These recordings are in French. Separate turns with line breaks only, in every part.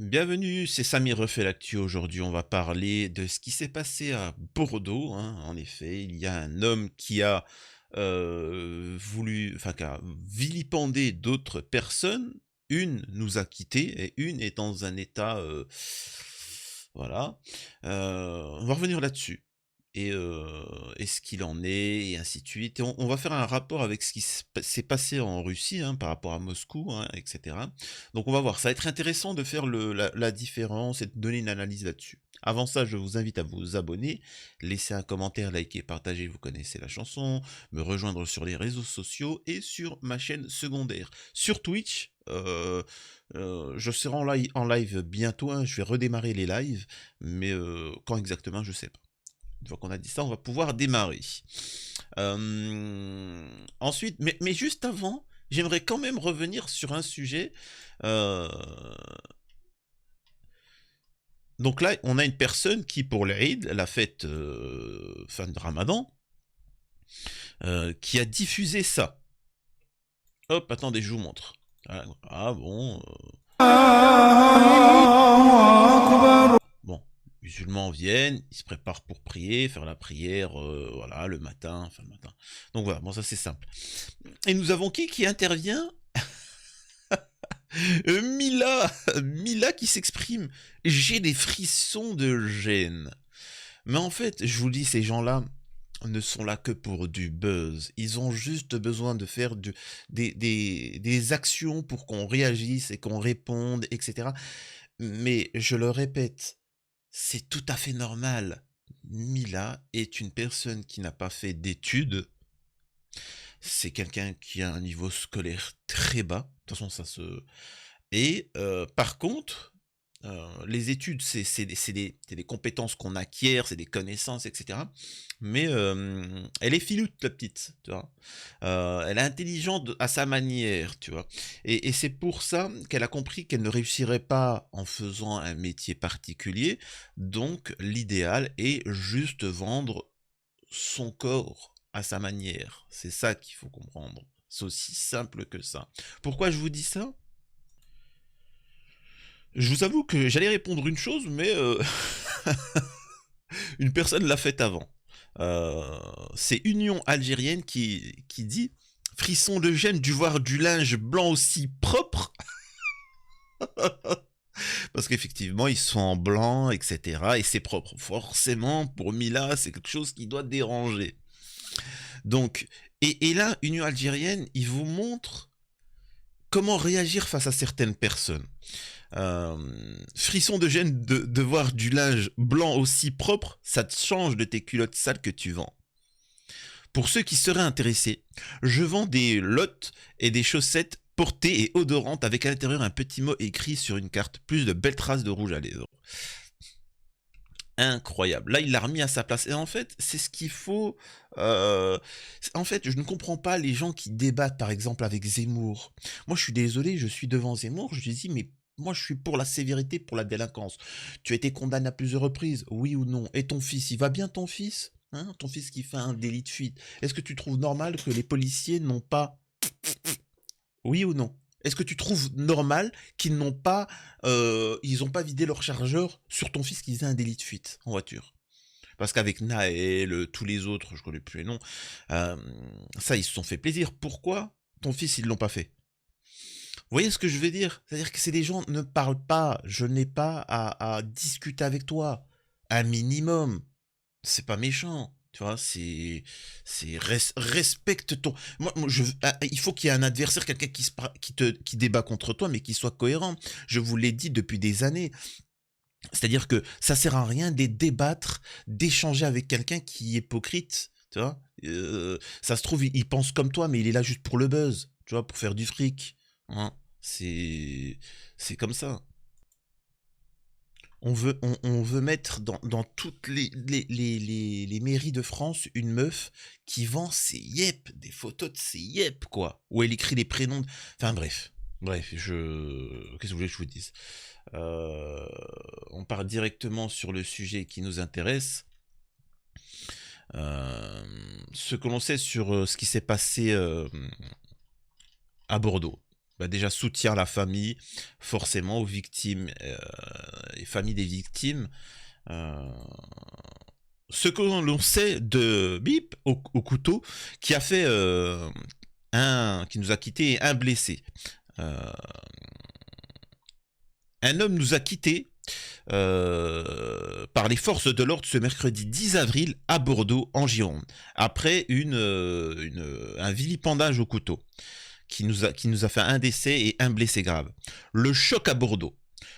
Bienvenue, c'est Samy refait l'actu. Aujourd'hui, on va parler de ce qui s'est passé à Bordeaux, hein. En effet, il y a un homme qui a qui a vilipendé d'autres personnes. Une nous a quittés et une est dans un état, voilà. On va revenir là-dessus et ce qu'il en est et ainsi de suite. Et on va faire un rapport avec ce qui s'est passé en Russie, hein, par rapport à Moscou, hein, et cetera. Donc on va voir, ça va être intéressant de faire la différence et de donner une analyse là-dessus. Avant ça, je vous invite à vous abonner, laisser un commentaire, liker, partager, vous connaissez la chanson, me rejoindre sur les réseaux sociaux et sur ma chaîne secondaire. Sur Twitch, je serai en live bientôt, hein, je vais redémarrer les lives, mais quand exactement, je sais pas. Une fois qu'on a dit ça, on va pouvoir démarrer. Ensuite, mais juste avant, j'aimerais quand même revenir sur un sujet. euh, donc là, on a une personne qui, pour l'Aïd, la fête fin de Ramadan, qui a diffusé ça. Hop, attendez, je vous montre. Ah bon. Bon, les musulmans viennent, ils se préparent pour prier, faire la prière, voilà, le matin, enfin le matin. Donc voilà, bon ça c'est simple. Et nous avons qui intervient? Mila, Mila qui s'exprime. J'ai des frissons de gêne. Mais en fait, je vous dis, ces gens-là ne sont là que pour du buzz. Ils ont juste besoin de faire des actions pour qu'on réagisse et qu'on réponde, etc. Mais je le répète, c'est tout à fait normal. Mila est une personne qui n'a pas fait d'études. C'est quelqu'un qui a un niveau scolaire très bas. De toute façon, ça se... Et par contre, les études, c'est des compétences qu'on acquiert, c'est des connaissances, etc. Mais elle est filoute, la petite, tu vois. Elle est intelligente à sa manière, tu vois. Et c'est pour ça qu'elle a compris qu'elle ne réussirait pas en faisant un métier particulier. Donc, l'idéal est juste vendre son corps à sa manière. C'est ça qu'il faut comprendre. C'est aussi simple que ça. Pourquoi je vous dis ça? Je vous avoue que j'allais répondre une chose, mais une personne l'a faite avant. C'est Union Algérienne qui dit frisson de gêne du voir du linge blanc aussi propre. Parce qu'effectivement, ils sont en blanc, etc. Et c'est propre. Forcément, pour Mila, c'est quelque chose qui doit déranger. Donc, et là, Union Algérienne, il vous montre comment réagir face à certaines personnes. Frisson de gêne de voir du linge blanc aussi propre, ça te change de tes culottes sales que tu vends. Pour ceux qui seraient intéressés, je vends des lottes et des chaussettes portées et odorantes avec à l'intérieur un petit mot écrit sur une carte, plus de belles traces de rouge à lèvres. Incroyable. Là, il l'a remis à sa place. Et en fait, c'est ce qu'il faut. En fait, je ne comprends pas les gens qui débattent, par exemple, avec Zemmour. Moi, je suis désolé, je suis devant Zemmour, je dis, mais moi, je suis pour la sévérité, pour la délinquance. Tu as été condamné à plusieurs reprises, oui ou non? Et ton fils, il va bien, ton fils? Hein, ton fils qui fait un délit de fuite. Est-ce que tu trouves normal que les policiers n'ont pas... Oui ou non? Est-ce que tu trouves normal qu'ils n'ont pas, ils ont pas vidé leur chargeur sur ton fils qui faisait un délit de fuite en voiture? Parce qu'avec Naël, tous les autres, je connais plus les noms, euh, ça, ils se sont fait plaisir. Pourquoi ton fils, ils l'ont pas fait? Vous voyez ce que je veux dire? C'est-à-dire que c'est des gens ne parlent pas, je n'ai pas à discuter avec toi. Un minimum. C'est pas méchant. Tu vois, respecte ton. Il faut qu'il y ait un adversaire, quelqu'un qui débat contre toi, mais qui soit cohérent. Je vous l'ai dit depuis des années. C'est-à-dire que ça sert à rien de débattre, d'échanger avec quelqu'un qui est hypocrite. Tu vois, ça se trouve, il pense comme toi, mais il est là juste pour le buzz. Tu vois, pour faire du fric. Hein. C'est, c'est comme ça. On veut mettre dans toutes les mairies de France une meuf qui vend ses yep, des photos de ses yep, quoi. Où elle écrit les prénoms. Enfin bref. Bref, qu'est-ce que vous voulez que je vous dise? Euh, on part directement sur le sujet qui nous intéresse. Ce que l'on sait sur ce qui s'est passé à Bordeaux. Bah, déjà, soutien à la famille, forcément, aux victimes et familles des victimes. Euh, Ce que l'on sait de Bip au couteau, qui a fait qui nous a quitté, un blessé. Euh, un homme nous a quittés par les forces de l'ordre ce mercredi 10 avril à Bordeaux, en Gironde, après un vilipendage au couteau qui nous a fait un décès et un blessé grave. Le choc à Bordeaux.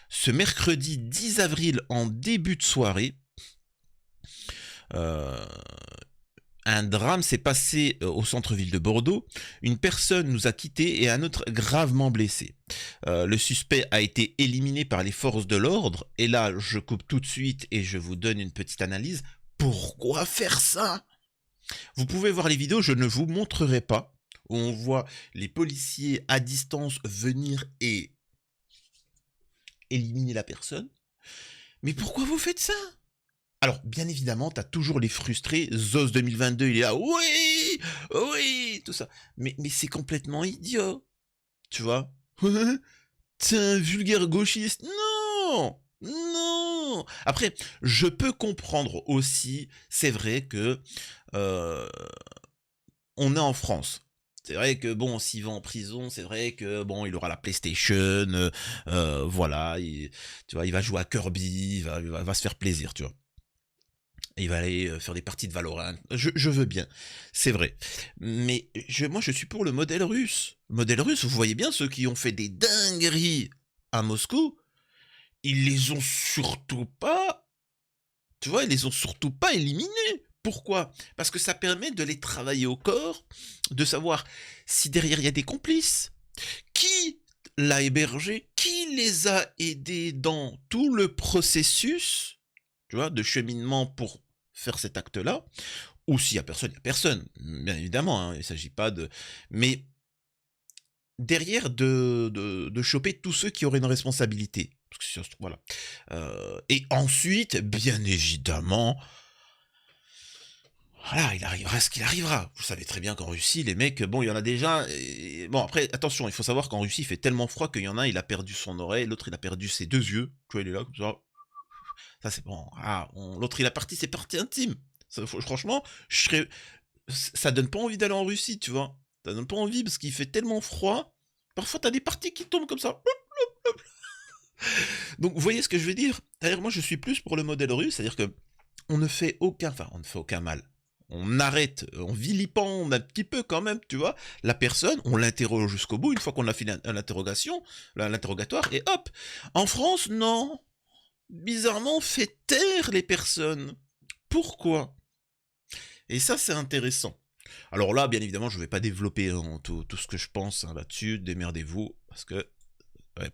Ce mercredi 10 avril en début de soirée, euh, un drame s'est passé au centre-ville de Bordeaux. Une personne nous a quittés et un autre gravement blessé. Le suspect a été éliminé par les forces de l'ordre. Et là, je coupe tout de suite et je vous donne une petite analyse. Pourquoi faire ça? Vous pouvez voir les vidéos, je ne vous montrerai pas. Où on voit les policiers à distance venir et éliminer la personne. Mais pourquoi vous faites ça? Alors, bien évidemment, t'as toujours les frustrés. Zos 2022, il est là, oui, oui, tout ça. Mais c'est complètement idiot, tu vois. T'es un vulgaire gauchiste. Non, non. Après, je peux comprendre aussi, c'est vrai que on est en France. C'est vrai que bon, s'il va en prison, c'est vrai que bon, il aura la PlayStation, voilà, tu vois, il va jouer à Kirby, il va se faire plaisir, tu vois. Il va aller faire des parties de Valorant. Je veux bien, c'est vrai. Mais moi, je suis pour le modèle russe. Le modèle russe, vous voyez bien, ceux qui ont fait des dingueries à Moscou, ils les ont surtout pas, tu vois, ils les ont surtout pas éliminés. Pourquoi? Parce que ça permet de les travailler au corps, de savoir si derrière il y a des complices, qui l'a hébergé, qui les a aidés dans tout le processus, tu vois, de cheminement pour faire cet acte-là, ou s'il y a personne, il y a personne, bien évidemment, hein, il ne s'agit pas de... Mais derrière, de choper tous ceux qui auraient une responsabilité. Parce que voilà. Et ensuite, bien évidemment, voilà, il arrivera ce qu'il arrivera. Vous savez très bien qu'en Russie, les mecs, bon, il y en a déjà... Bon, après, attention, il faut savoir qu'en Russie, il fait tellement froid qu'il y en a un, il a perdu son oreille, l'autre, il a perdu ses deux yeux. Tu vois, il est là, comme ça. Ça, c'est bon. Ah, l'autre, il a parti ses parties intimes. Franchement, ça donne pas envie d'aller en Russie, tu vois. Ça donne pas envie parce qu'il fait tellement froid. Parfois, t'as des parties qui tombent comme ça. Donc, vous voyez ce que je veux dire? D'ailleurs, moi, je suis plus pour le modèle russe, c'est-à-dire que on ne fait aucun mal. On arrête, on vilipende un petit peu quand même, tu vois, la personne, on l'interroge jusqu'au bout, une fois qu'on a fini l'interrogation, l'interrogatoire, et hop. En France, non. Bizarrement, on fait taire les personnes. Pourquoi? Et ça, c'est intéressant. Alors là, bien évidemment, je ne vais pas développer tout ce que je pense là-dessus. Démerdez-vous, parce que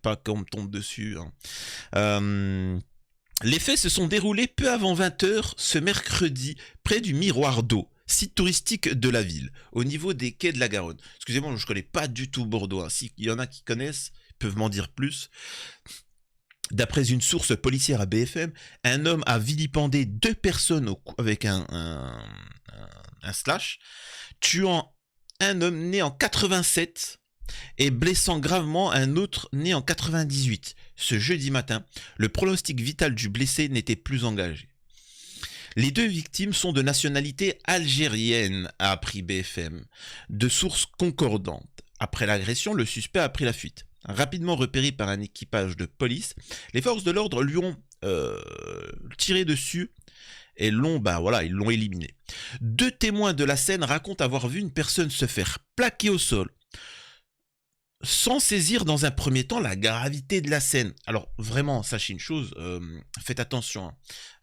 pas qu'on me tombe dessus. Les faits se sont déroulés peu avant 20h ce mercredi, près du Miroir d'eau, site touristique de la ville, au niveau des quais de la Garonne. Excusez-moi, je ne connais pas du tout Bordeaux. Hein. S'il y en a qui connaissent, peuvent m'en dire plus. D'après une source policière à BFM, un homme a vilipendé deux personnes avec un slash, tuant un homme né en 87 et blessant gravement un autre né en 98. Ce jeudi matin, le pronostic vital du blessé n'était plus engagé. Les deux victimes sont de nationalité algérienne, a appris BFM, de sources concordantes. Après l'agression, le suspect a pris la fuite. Rapidement repéré par un équipage de police, les forces de l'ordre lui ont tiré dessus et ils l'ont éliminé. Deux témoins de la scène racontent avoir vu une personne se faire plaquer au sol, sans saisir dans un premier temps la gravité de la scène. Alors vraiment, sachez une chose, faites attention,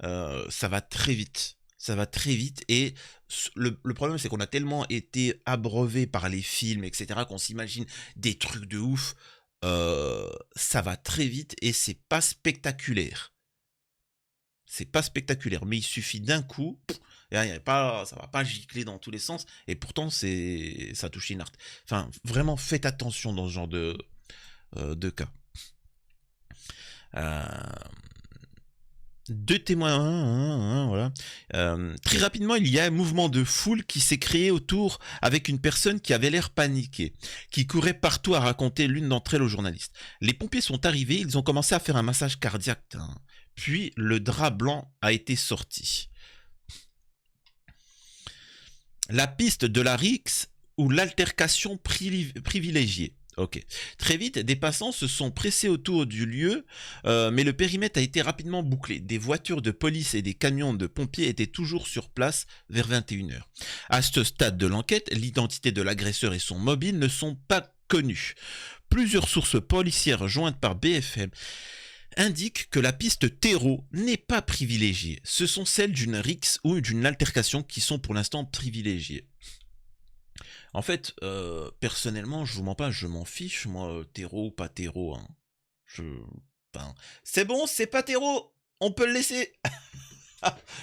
hein. Ça va très vite. Ça va très vite et le problème c'est qu'on a tellement été abreuvé par les films, etc., qu'on s'imagine des trucs de ouf. Ça va très vite et c'est pas spectaculaire. C'est pas spectaculaire, mais il suffit d'un coup, ça va pas gicler dans tous les sens, et pourtant ça touche une art. Enfin, vraiment, faites attention dans ce genre de cas. Deux témoins, voilà. Très rapidement, il y a un mouvement de foule qui s'est créé autour avec une personne qui avait l'air paniquée, qui courait partout à raconter l'une d'entre elles aux journalistes. Les pompiers sont arrivés, ils ont commencé à faire un massage cardiaque, hein. Puis le drap blanc a été sorti. La piste de la rixe ou l'altercation privilégiée. Ok. Très vite, des passants se sont pressés autour du lieu, mais le périmètre a été rapidement bouclé. Des voitures de police et des camions de pompiers étaient toujours sur place vers 21h. À ce stade de l'enquête, l'identité de l'agresseur et son mobile ne sont pas connus. Plusieurs sources policières jointes par BFM indiquent que la piste terreau n'est pas privilégiée. Ce sont celles d'une rixe ou d'une altercation qui sont pour l'instant privilégiées. En fait, personnellement, je vous mens pas, je m'en fiche, moi, terreau ou pas terreau, hein. Je... Enfin, c'est bon, c'est pas terreau, on peut le laisser.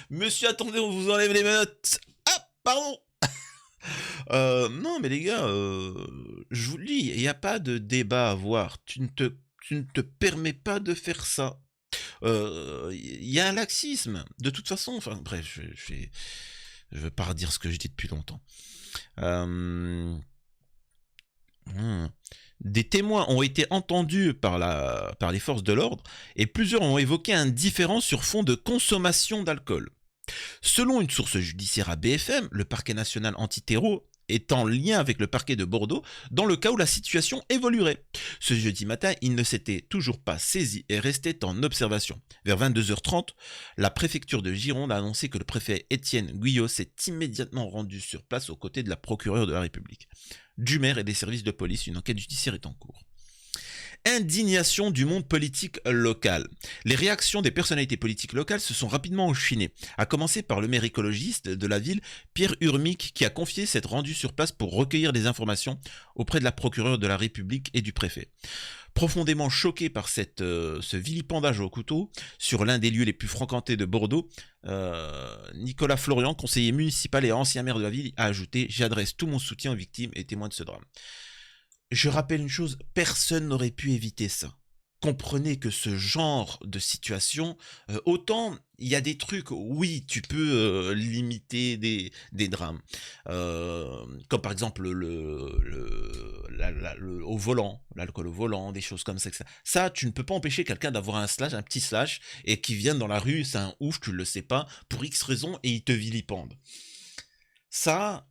Monsieur, attendez, on vous enlève les menottes. Ah, pardon. Non, mais les gars, je vous le dis, il n'y a pas de débat à avoir. Tu ne te permets pas de faire ça. Il y a un laxisme. De toute façon, enfin, bref, je veux pas redire ce que j'ai dit depuis longtemps. Des témoins ont été entendus par les forces de l'ordre et plusieurs ont évoqué un différend sur fond de consommation d'alcool. Selon une source judiciaire à BFM, le parquet national anti-terreau est en lien avec le parquet de Bordeaux dans le cas où la situation évoluerait. Ce jeudi matin, il ne s'était toujours pas saisi et restait en observation. Vers 22h30, la préfecture de Gironde a annoncé que le préfet Étienne Guyot s'est immédiatement rendu sur place aux côtés de la procureure de la République. Du maire et des services de police, une enquête judiciaire est en cours. Indignation du monde politique local. Les réactions des personnalités politiques locales se sont rapidement enchaînées, à commencer par le maire écologiste de la ville, Pierre Urmic, qui a confié s'être rendu sur place pour recueillir des informations auprès de la procureure de la République et du préfet. Profondément choqué par ce vilipendage au couteau sur l'un des lieux les plus fréquentés de Bordeaux, Nicolas Florian, conseiller municipal et ancien maire de la ville, a ajouté « J'adresse tout mon soutien aux victimes et témoins de ce drame ». Je rappelle une chose, personne n'aurait pu éviter ça. Comprenez que ce genre de situation, autant il y a des trucs, oui, tu peux limiter des drames. Comme par exemple au volant, l'alcool au volant, des choses comme ça, etc. Ça, tu ne peux pas empêcher quelqu'un d'avoir un petit slash, et qui vient dans la rue, c'est un ouf, tu le sais pas, pour X raison, et il te vilipende. Ça,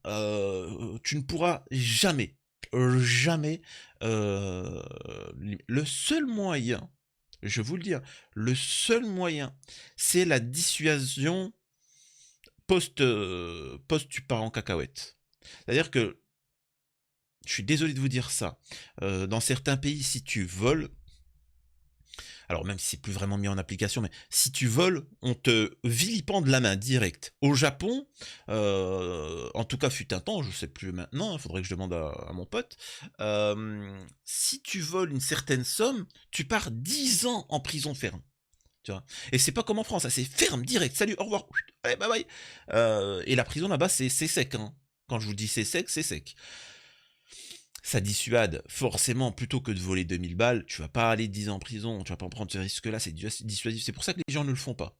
tu ne pourras jamais jamais le seul moyen, je vais vous le dire, le seul moyen, c'est la dissuasion post tu pars en cacahuète. C'est-à-dire que, je suis désolé de vous dire ça, dans certains pays, si tu voles, alors même si c'est plus vraiment mis en application, mais si tu voles, on te vilipende la main direct. Au Japon, en tout cas fut un temps, je sais plus maintenant, il faudrait que je demande à mon pote, si tu voles une certaine somme, tu pars 10 ans en prison ferme. Tu vois. Et c'est pas comme en France, hein, c'est ferme, direct, salut, au revoir, allez, bye bye. Et la prison là-bas, c'est sec. Hein. Quand je vous dis c'est sec, c'est sec. Ça dissuade forcément, plutôt que de voler 2000 balles, tu vas pas aller 10 ans en prison, tu vas pas prendre ce risque-là, c'est dissuasif. C'est pour ça que les gens ne le font pas.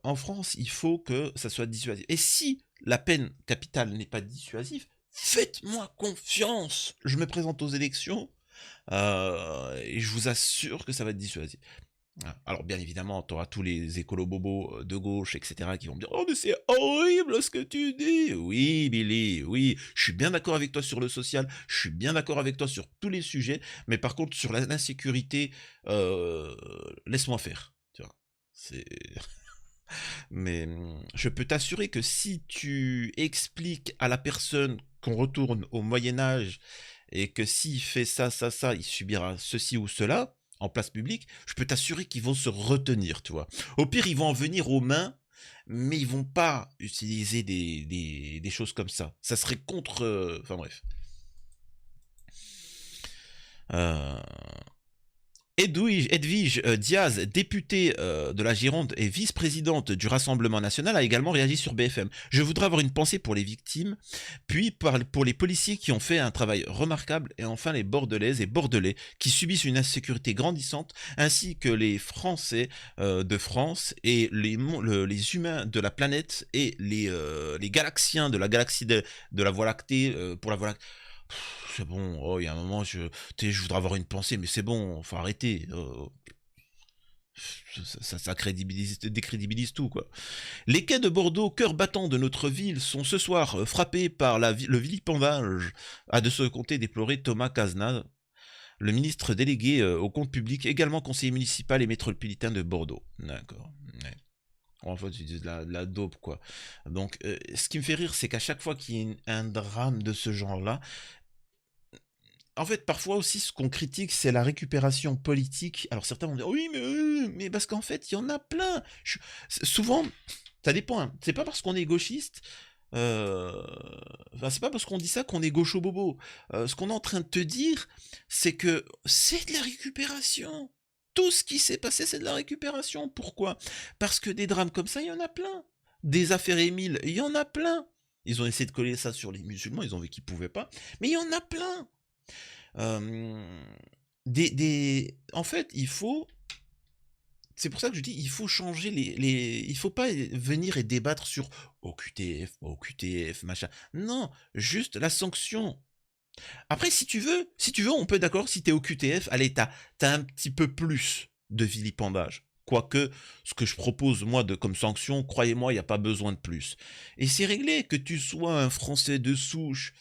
En France, il faut que ça soit dissuasif. Et si la peine capitale n'est pas dissuasive, faites-moi confiance. Je me présente aux élections et je vous assure que ça va être dissuasif. Alors bien évidemment, tu auras tous les écolo-bobos de gauche, etc. qui vont me dire « Oh mais c'est horrible ce que tu dis !» Oui Billy, oui, je suis bien d'accord avec toi sur le social, je suis bien d'accord avec toi sur tous les sujets, mais par contre sur l'insécurité, laisse-moi faire. Tu vois, c'est... Mais je peux t'assurer que si tu expliques à la personne qu'on retourne au Moyen-Âge et que s'il fait ça, il subira ceci ou cela en place publique, je peux t'assurer qu'ils vont se retenir, tu vois. Au pire, ils vont en venir aux mains, mais ils vont pas utiliser des choses comme ça. Ça serait contre... Enfin bref. Euh, Edwige Diaz, députée de la Gironde et vice-présidente du Rassemblement national, a également réagi sur BFM. Je voudrais avoir une pensée pour les victimes, puis pour les policiers qui ont fait un travail remarquable, et enfin les Bordelaises et Bordelais qui subissent une insécurité grandissante, ainsi que les Français de France et les humains de la planète et les galaxiens de la galaxie de la Voie lactée pour la Voie lactée. C'est bon, oh, il y a un moment, je voudrais avoir une pensée, mais c'est bon, faut arrêter. Ça décrédibilise tout, quoi. Les quais de Bordeaux, cœur battant de notre ville, sont ce soir frappés par le vilipendage, a de ce côté déploré Thomas Cazenave, le ministre délégué au compte public, également conseiller municipal et métropolitain de Bordeaux. D'accord. Ouais. En fait, c'est de la dope, quoi. Donc, ce qui me fait rire, c'est qu'à chaque fois qu'il y a un drame de ce genre-là, en fait, parfois aussi, ce qu'on critique, c'est la récupération politique. Alors certains vont dire, oui, mais parce qu'en fait, il y en a plein. Souvent, ça dépend, hein. C'est pas parce qu'on est gauchiste, enfin, c'est pas parce qu'on dit ça qu'on est gaucho bobo. Ce qu'on est en train de te dire, c'est que c'est de la récupération. Tout ce qui s'est passé, c'est de la récupération. Pourquoi? Parce que des drames comme ça, il y en a plein. Des affaires Émile, il y en a plein. Ils ont essayé de coller ça sur les musulmans, ils ont vu qu'ils pouvaient pas. Mais il y en a plein. En fait, il faut. C'est pour ça que je dis, il faut changer il faut pas venir et débattre sur OQTF, machin. Non, juste la sanction. Après, si tu veux, on peut d'accord, si t'es OQTF, allez, t'as un petit peu plus de vilipendage. Quoique, ce que je propose, moi, comme sanction, croyez-moi, il n'y a pas besoin de plus. Et c'est réglé, que tu sois un Français de souche,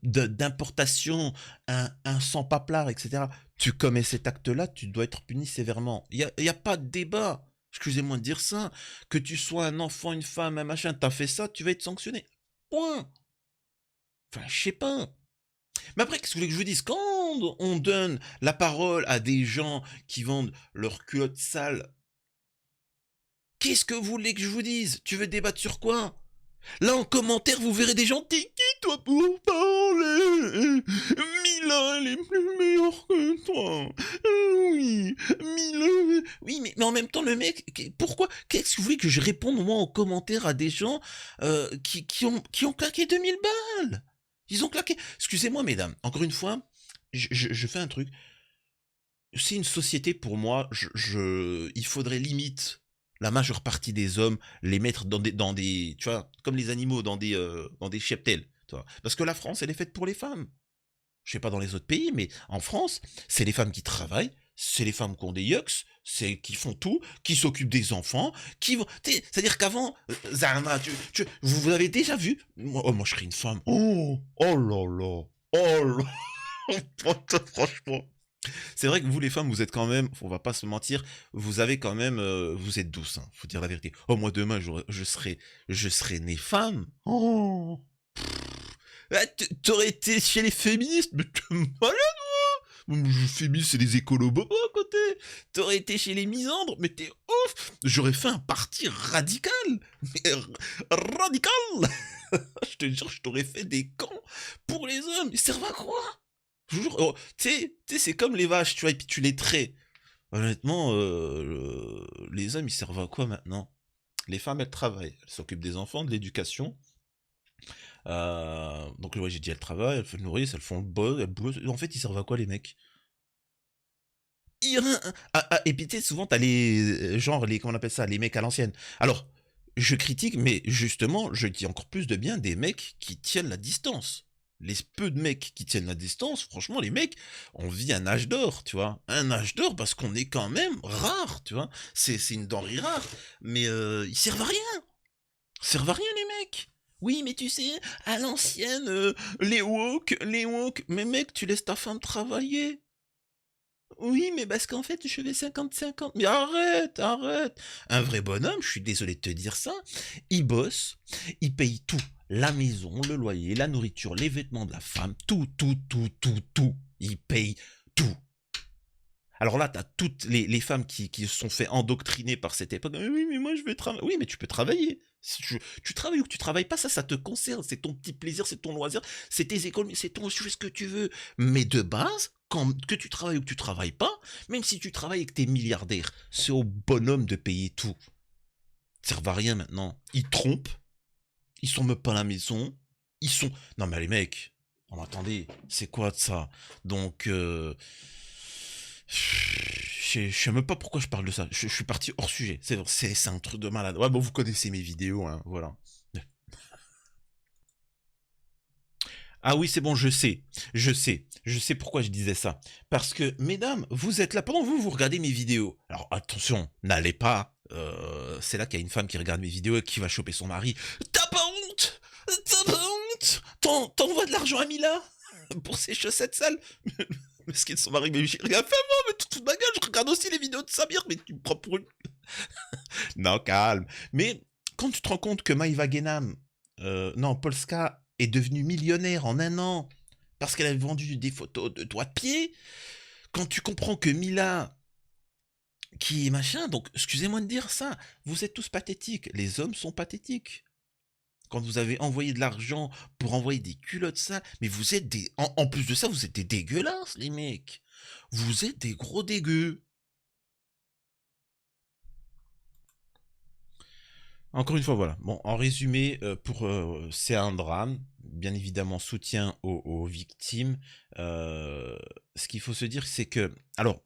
d'importation, un sans-paplard, etc. Tu commets cet acte-là, tu dois être puni sévèrement. Il y a pas de débat. Excusez-moi de dire ça. Que tu sois un enfant, une femme, un machin, t'as fait ça, tu vas être sanctionné. Point. Enfin, je sais pas. Mais après, qu'est-ce que vous voulez que je vous dise? Quand on donne la parole à des gens qui vendent leurs culottes sales, qu'est-ce que vous voulez que je vous dise? Tu veux débattre sur quoi? Là, en commentaire, vous verrez des gens. T'es qui, toi, pour parler? Mila, elle est plus meilleure que toi. Oui, Mila. Oui, mais en même temps, le mec, pourquoi? Qu'est-ce que vous voulez que je réponde, moi, en commentaire à des gens qui ont claqué 2000 balles? Ils ont claqué. Excusez-moi, mesdames, encore une fois, je fais un truc. C'est une société, pour moi, il faudrait limite la majeure partie des hommes les mettre dans des, tu vois, comme les animaux, dans des cheptels, tu vois. Parce que la France, elle est faite pour les femmes. Je sais pas dans les autres pays, mais en France, c'est les femmes qui travaillent, c'est les femmes qui ont des yucks, c'est qui font tout, qui s'occupent des enfants, qui vont. C'est-à-dire qu'avant, Zana, vous avez déjà vu? Moi, je serais une femme. Oh là là, oh là, franchement. C'est vrai que vous, les femmes, vous êtes quand même, on va pas se mentir, vous avez quand même, vous êtes douces, hein, faut dire la vérité. Oh, moi demain, je serai née femme. Oh. Ah, t'aurais été chez les féministes, mais t'es malade, les féministes, c'est des écolos bobos à côté. T'aurais été chez les misandres, mais t'es ouf. J'aurais fait un parti radical. Mais radical. Je te jure, je t'aurais fait des camps pour les hommes. Ils servent à quoi? Toujours, oh, tu sais, c'est comme les vaches, tu vois, et puis tu les traites. Honnêtement, les hommes, ils servent à quoi maintenant? Les femmes, elles travaillent. Elles s'occupent des enfants, de l'éducation. Donc, ouais, j'ai dit, elles travaillent, elles font le nourrice, elles font le bol, elles boulot. En fait, ils servent à quoi, les mecs? Et puis, tu sais, souvent, t'as comment on appelle ça, les mecs à l'ancienne. Alors, je critique, mais justement, je dis encore plus de bien des mecs qui tiennent la distance. Les peu de mecs qui tiennent la distance, franchement, les mecs, on vit un âge d'or, tu vois. Un âge d'or parce qu'on est quand même rare, tu vois. C'est une denrée rare, mais ils servent à rien. Ils servent à rien, les mecs. Oui, mais tu sais, à l'ancienne, les woke, mais mec, tu laisses ta femme travailler. Oui, mais parce qu'en fait, je fais 50-50. Mais arrête. Un vrai bonhomme, je suis désolé de te dire ça, il bosse, il paye tout. La maison, le loyer, la nourriture, les vêtements de la femme, tout. Il paye tout. Alors là, t'as toutes les femmes qui se sont fait endoctriner par cette époque. Oui, mais moi, je vais travailler. Oui, mais tu peux travailler. Si tu travailles ou que tu travailles pas, ça te concerne. C'est ton petit plaisir, c'est ton loisir, c'est tes écoles, c'est ton, tu fais ce que tu veux. Mais de base, que tu travailles ou que tu travailles pas, même si tu travailles et que t'es milliardaire, c'est au bonhomme de payer tout. Ça sert à rien maintenant. Ils trompent, ils sont même pas à la maison, ils sont... Non mais les mecs, non, attendez, c'est quoi de ça? Donc, je sais même pas pourquoi je parle de ça. Je suis parti hors sujet. C'est un truc de malade. Ouais, bon, vous connaissez mes vidéos, hein, voilà. Ah oui, c'est bon, je sais pourquoi je disais ça. Parce que, mesdames, vous êtes là, pendant que vous regardez mes vidéos. Alors attention, n'allez pas, c'est là qu'il y a une femme qui regarde mes vidéos et qui va choper son mari. T'as pas honte? T'as pas honte? T'envoies de l'argent à Mila? Pour ses chaussettes sales? Parce qu'il son mari, mais j'ai rien fait moi, mais toute ma gueule, je regarde aussi les vidéos de Samir, mais tu me prends pour une... Non, calme. Mais quand tu te rends compte que Maïva Genam, non, Polska est devenue millionnaire en un an parce qu'elle a vendu des photos de doigts de pied, quand tu comprends que Mila, qui est machin, donc excusez-moi de dire ça, vous êtes tous pathétiques. Les hommes sont pathétiques. Quand vous avez envoyé de l'argent pour envoyer des culottes ça, mais vous êtes des... En plus de ça, vous êtes des dégueulasses, les mecs. Vous êtes des gros dégueux. Encore une fois, voilà. Bon, en résumé, c'est un drame. Bien évidemment, soutien aux victimes. Ce qu'il faut se dire, c'est que, alors,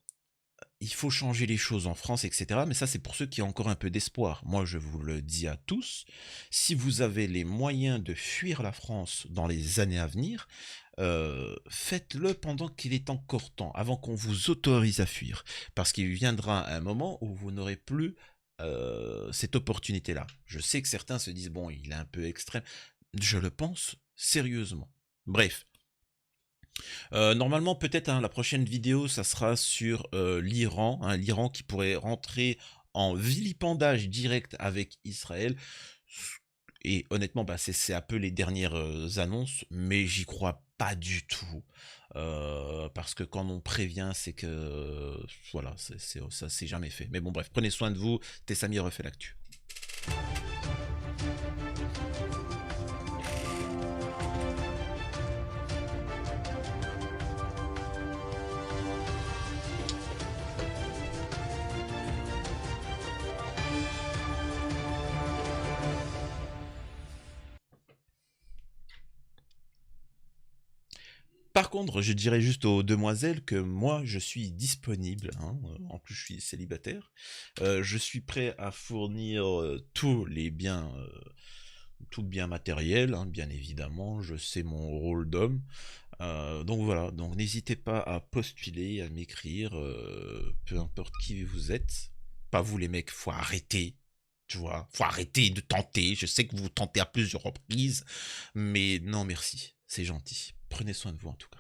il faut changer les choses en France, etc. Mais ça, c'est pour ceux qui ont encore un peu d'espoir. Moi, je vous le dis à tous. Si vous avez les moyens de fuir la France dans les années à venir, faites-le pendant qu'il est encore temps, avant qu'on vous autorise à fuir. Parce qu'il viendra un moment où vous n'aurez plus cette opportunité-là. Je sais que certains se disent, bon, il est un peu extrême. Je le pense sérieusement. Bref. Normalement, peut-être hein, la prochaine vidéo, ça sera sur l'Iran. Hein, l'Iran qui pourrait rentrer en vilipendage direct avec Israël. Et honnêtement, bah, c'est un peu les dernières annonces, mais j'y crois pas du tout. Parce que quand on prévient, c'est que voilà, ça c'est jamais fait. Mais bon, bref, prenez soin de vous. Tessami refait l'actu. Par contre, je dirais juste aux demoiselles que moi, je suis disponible. Hein, en plus, je suis célibataire. Je suis prêt à fournir tous les biens, tout bien matériel, hein, bien évidemment. Je sais mon rôle d'homme. Donc voilà. Donc n'hésitez pas à postuler, à m'écrire, peu importe qui vous êtes. Pas vous les mecs, faut arrêter. Tu vois, faut arrêter de tenter. Je sais que vous tentez à plusieurs reprises, mais non merci. C'est gentil. Prenez soin de vous en tout cas.